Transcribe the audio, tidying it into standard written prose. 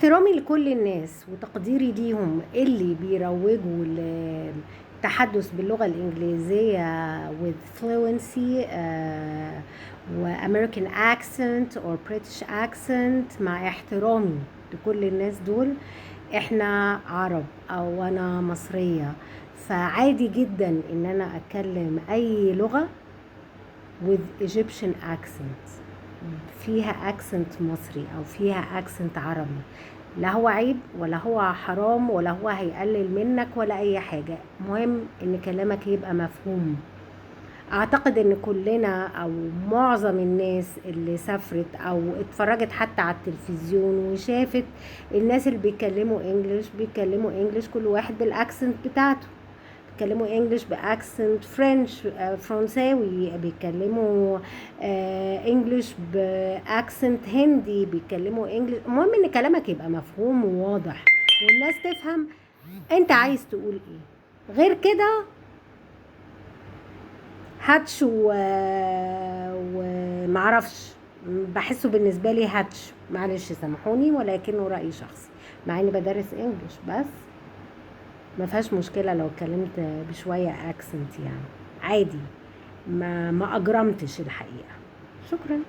احترامي لكل الناس وتقديري ليهم اللي بيروجوا للتحدث باللغة الإنجليزية with fluency و American accent or British accent. مع احترامي لكل الناس دول، احنا عرب او انا مصرية، فعادي جدا ان انا اتكلم اي لغة with Egyptian accent، فيها accent مصري او فيها accent عربي. لا هو عيب ولا هو حرام ولا هو هيقلل منك ولا اي حاجة، مهم ان كلامك يبقى مفهوم. اعتقد ان كلنا او معظم الناس اللي سافرت او اتفرجت حتى على التلفزيون وشافت الناس اللي بيتكلموا انجليش كل واحد بالاكسنت بتاعته. بيتكلموا انجليش باكسنت فرنش، فرنساوي، بيتكلموا انجليش باكسنت هندي، بيتكلموا انجليش. المهم ان كلامك يبقى مفهوم وواضح والناس تفهم انت عايز تقول ايه. غير كده هاتش ومعرفش، بحسه بالنسبة لي هاتش، معلش سامحوني، ولكنه رأي شخصي، مع اني بدرس انجليش، بس ما فيهاش مشكلة لو اتكلمت بشوية اكسنت، يعني عادي، ما اجرمتش الحقيقة. شكرا.